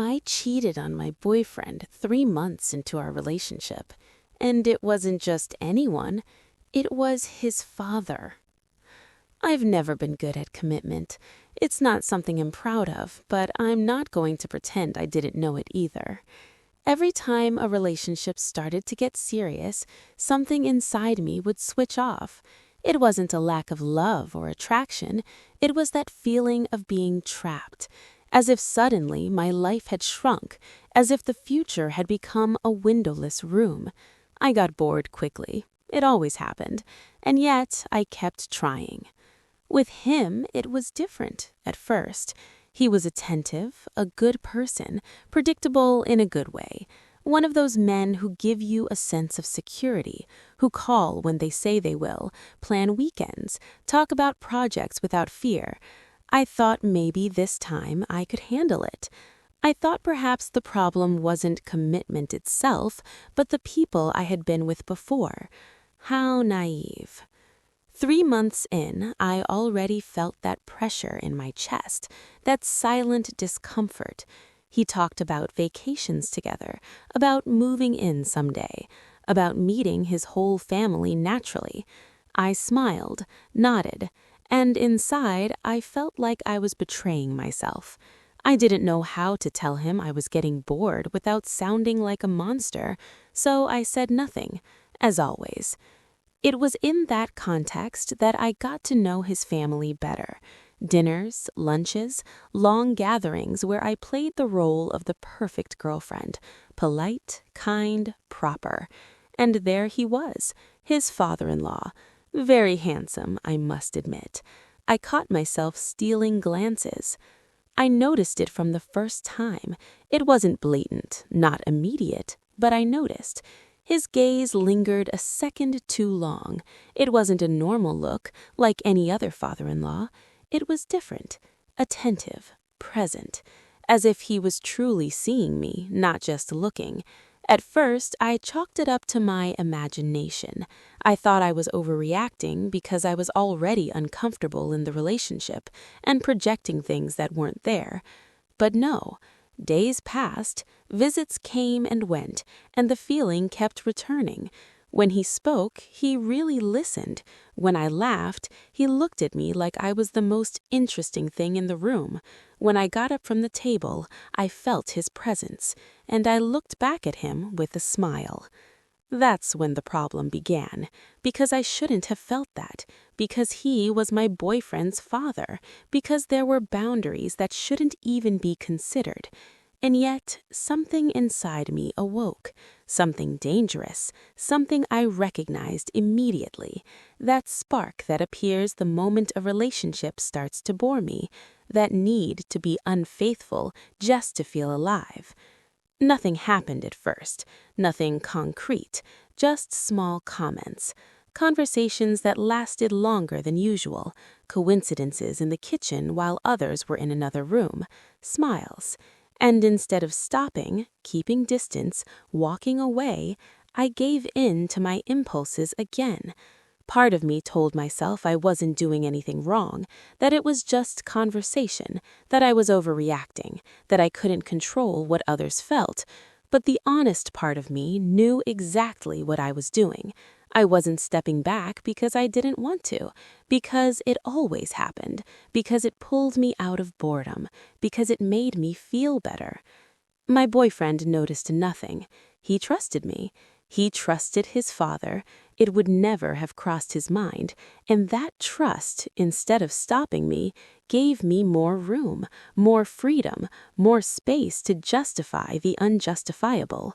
I cheated on my boyfriend 3 months into our relationship, and it wasn't just anyone, it was his father. I've never been good at commitment. It's not something I'm proud of, but I'm not going to pretend I didn't know it either. Every time a relationship started to get serious, something inside me would switch off. It wasn't a lack of love or attraction, it was that feeling of being trapped, as if suddenly my life had shrunk, as if the future had become a windowless room. I got bored quickly. It always happened, and yet I kept trying. With him, it was different at first. He was attentive, a good person, predictable in a good way. One of those men who give you a sense of security, who call when they say they will, plan weekends, talk about projects without fear. I thought maybe this time I could handle it. I thought perhaps the problem wasn't commitment itself, but the people I had been with before. How naive. 3 months in, I already felt that pressure in my chest, that silent discomfort. He talked about vacations together, about moving in someday, about meeting his whole family naturally. I smiled, nodded, and inside I felt like I was betraying myself. I didn't know how to tell him I was getting bored without sounding like a monster, so I said nothing, as always. It was in that context that I got to know his family better. Dinners, lunches, long gatherings where I played the role of the perfect girlfriend, polite, kind, proper. And there he was, his father-in-law. Very handsome, I must admit. I caught myself stealing glances. I noticed it from the first time. It wasn't blatant, not immediate, but I noticed. His gaze lingered a second too long. It wasn't a normal look, like any other father-in-law. It was different, attentive, present, as if he was truly seeing me, not just looking. At first, I chalked it up to my imagination. I thought I was overreacting because I was already uncomfortable in the relationship and projecting things that weren't there. But no. Days passed, visits came and went, and the feeling kept returning. When he spoke, he really listened. When I laughed, he looked at me like I was the most interesting thing in the room. When I got up from the table, I felt his presence, and I looked back at him with a smile. That's when the problem began, because I shouldn't have felt that, because he was my boyfriend's father, because there were boundaries that shouldn't even be considered. And yet, something inside me awoke, something dangerous, something I recognized immediately, that spark that appears the moment a relationship starts to bore me, that need to be unfaithful just to feel alive. Nothing happened at first, nothing concrete, just small comments, conversations that lasted longer than usual, coincidences in the kitchen while others were in another room, smiles. And instead of stopping, keeping distance, walking away, I gave in to my impulses again. Part of me told myself I wasn't doing anything wrong, that it was just conversation, that I was overreacting, that I couldn't control what others felt. But the honest part of me knew exactly what I was doing. I wasn't stepping back because I didn't want to, because it always happened, because it pulled me out of boredom, because it made me feel better. My boyfriend noticed nothing. He trusted me. He trusted his father. It would never have crossed his mind, and that trust, instead of stopping me, gave me more room, more freedom, more space to justify the unjustifiable.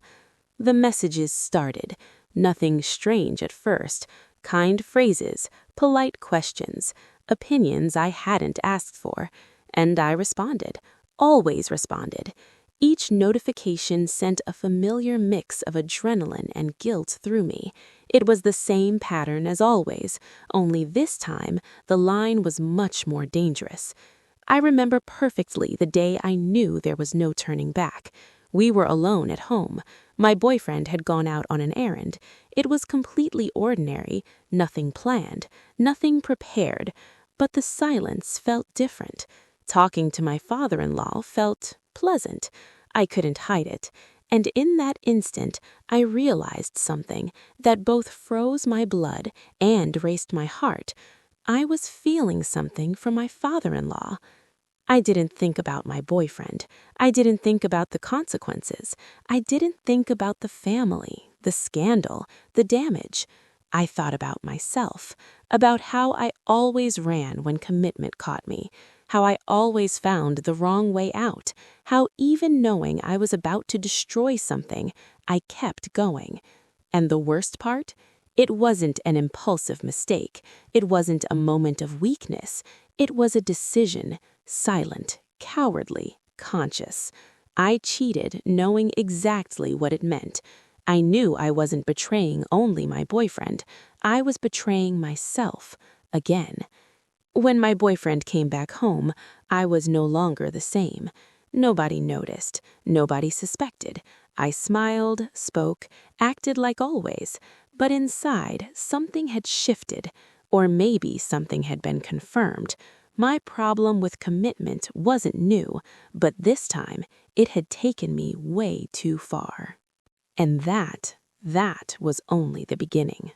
The messages started. Nothing strange at first. Kind phrases, polite questions, opinions I hadn't asked for. And I responded, always responded. Each notification sent a familiar mix of adrenaline and guilt through me. It was the same pattern as always, only this time the line was much more dangerous. I remember perfectly the day I knew there was no turning back. We were alone at home. My boyfriend had gone out on an errand. It was completely ordinary, nothing planned, nothing prepared, but the silence felt different. Talking to my father-in-law felt pleasant. I couldn't hide it. And in that instant, I realized something that both froze my blood and raced my heart. I was feeling something for my father-in-law. I didn't think about my boyfriend. I didn't think about the consequences. I didn't think about the family, the scandal, the damage. I thought about myself, about how I always ran when commitment caught me, how I always found the wrong way out, how even knowing I was about to destroy something, I kept going. And the worst part? It wasn't an impulsive mistake. It wasn't a moment of weakness. It was a decision, silent, cowardly, conscious. I cheated knowing exactly what it meant. I knew I wasn't betraying only my boyfriend. I was betraying myself again. When my boyfriend came back home, I was no longer the same. Nobody noticed. Nobody suspected. I smiled, spoke, acted like always. But inside, something had shifted. Or maybe something had been confirmed. My problem with commitment wasn't new, but this time, it had taken me way too far. And that was only the beginning.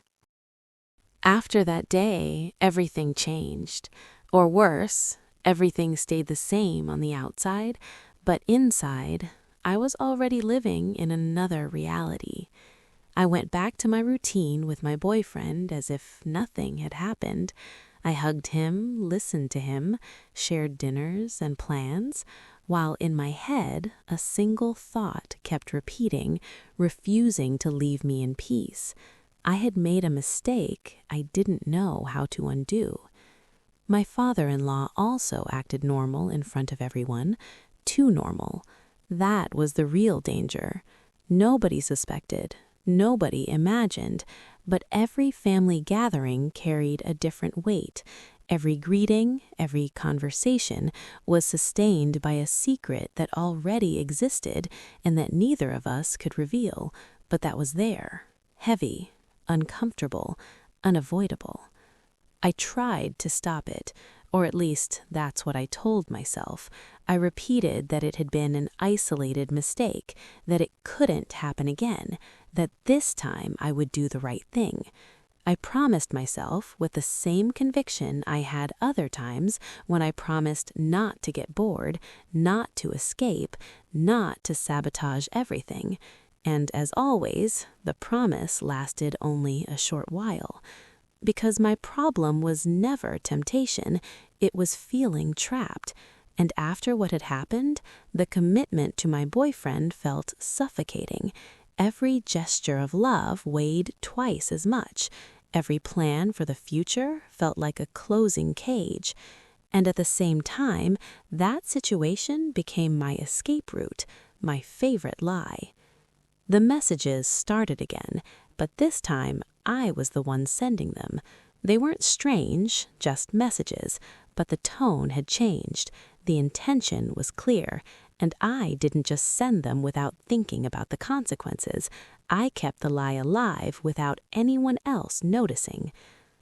After that day, everything changed. Or worse, everything stayed the same on the outside, but inside, I was already living in another reality. I went back to my routine with my boyfriend as if nothing had happened. I hugged him, listened to him, shared dinners and plans, while in my head, a single thought kept repeating, refusing to leave me in peace. I had made a mistake I didn't know how to undo. My father-in-law also acted normal in front of everyone, too normal. That was the real danger. Nobody suspected, nobody imagined, but every family gathering carried a different weight. Every greeting, every conversation was sustained by a secret that already existed and that neither of us could reveal, but that was there, heavy, uncomfortable, unavoidable. I tried to stop it, or at least that's what I told myself. I repeated that it had been an isolated mistake, that it couldn't happen again, that this time I would do the right thing. I promised myself with the same conviction I had other times when I promised not to get bored, not to escape, not to sabotage everything. And as always, the promise lasted only a short while. Because my problem was never temptation, it was feeling trapped. And after what had happened, the commitment to my boyfriend felt suffocating. Every gesture of love weighed twice as much. Every plan for the future felt like a closing cage. And at the same time, that situation became my escape route, my favorite lie. The messages started again, but this time I was the one sending them. They weren't strange, just messages, but the tone had changed. The intention was clear, and I didn't just send them without thinking about the consequences. I kept the lie alive without anyone else noticing.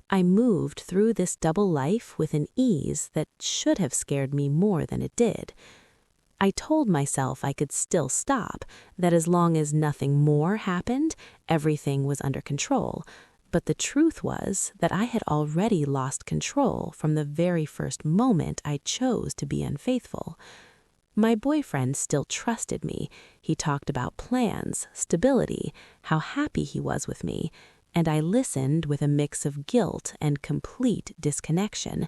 I moved through this double life with an ease that should have scared me more than it did. I told myself I could still stop, that as long as nothing more happened, everything was under control. But the truth was that I had already lost control from the very first moment I chose to be unfaithful. My boyfriend still trusted me. He talked about plans, stability, how happy he was with me, and I listened with a mix of guilt and complete disconnection.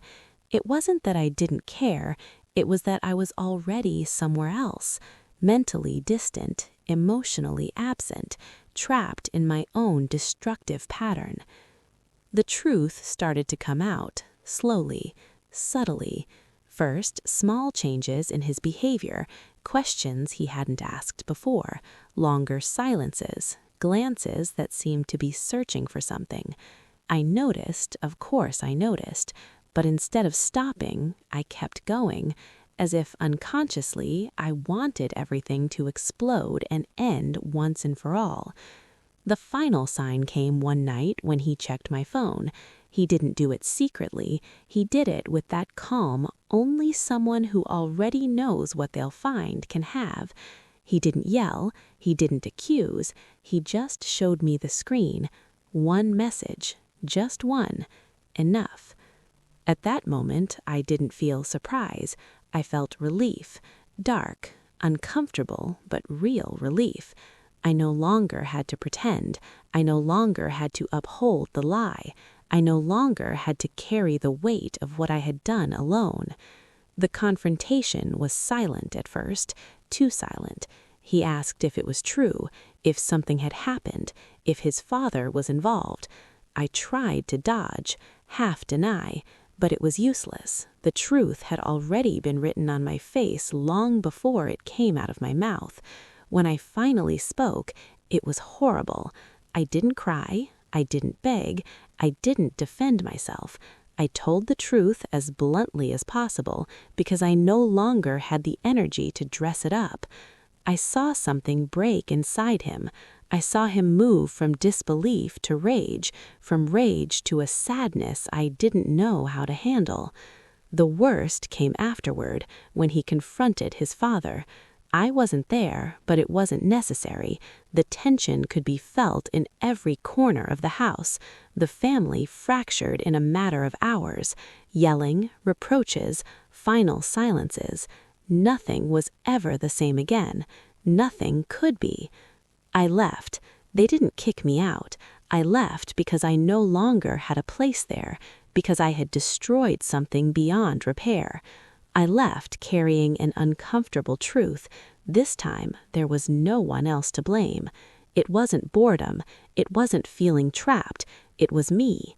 It wasn't that I didn't care. It was that I was already somewhere else, mentally distant, emotionally absent, trapped in my own destructive pattern. The truth started to come out, slowly, subtly. First, small changes in his behavior, questions he hadn't asked before, longer silences, glances that seemed to be searching for something. I noticed, of course I noticed, but instead of stopping, I kept going, as if unconsciously I wanted everything to explode and end once and for all. The final sign came one night when he checked my phone. He didn't do it secretly. He did it with that calm only someone who already knows what they'll find can have. He didn't yell, he didn't accuse, he just showed me the screen. One message, just one, enough. At that moment, I didn't feel surprise. I felt relief, dark, uncomfortable, but real relief. I no longer had to pretend. I no longer had to uphold the lie. I no longer had to carry the weight of what I had done alone. The confrontation was silent at first, too silent. He asked if it was true, if something had happened, if his father was involved. I tried to dodge, half deny, but it was useless. The truth had already been written on my face long before it came out of my mouth. When I finally spoke, it was horrible. I didn't cry, I didn't beg, I didn't defend myself. I told the truth as bluntly as possible because I no longer had the energy to dress it up. I saw something break inside him. I saw him move from disbelief to rage, from rage to a sadness I didn't know how to handle. The worst came afterward, when he confronted his father. I wasn't there, but it wasn't necessary. The tension could be felt in every corner of the house. The family fractured in a matter of hours. Yelling, reproaches, final silences. Nothing was ever the same again. Nothing could be. I left. They didn't kick me out. I left because I no longer had a place there, because I had destroyed something beyond repair. I left carrying an uncomfortable truth. This time, there was no one else to blame. It wasn't boredom. It wasn't feeling trapped. It was me.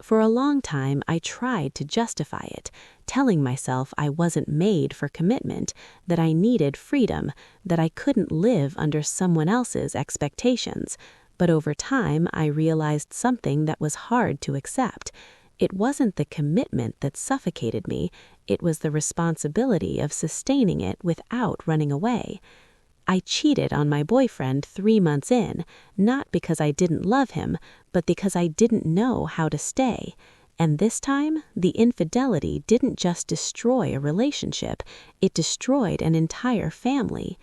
For a long time, I tried to justify it, telling myself I wasn't made for commitment, that I needed freedom, that I couldn't live under someone else's expectations. But over time, I realized something that was hard to accept. It wasn't the commitment that suffocated me. It was the responsibility of sustaining it without running away. I cheated on my boyfriend 3 months in, not because I didn't love him, but because I didn't know how to stay. And this time, the infidelity didn't just destroy a relationship, it destroyed an entire family.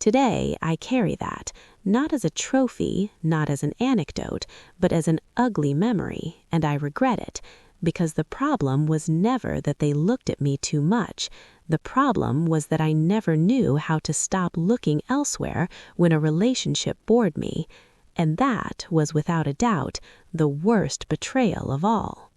Today, I carry that, not as a trophy, not as an anecdote, but as an ugly memory, and I regret it, because the problem was never that they looked at me too much. The problem was that I never knew how to stop looking elsewhere when a relationship bored me, and that was without a doubt the worst betrayal of all.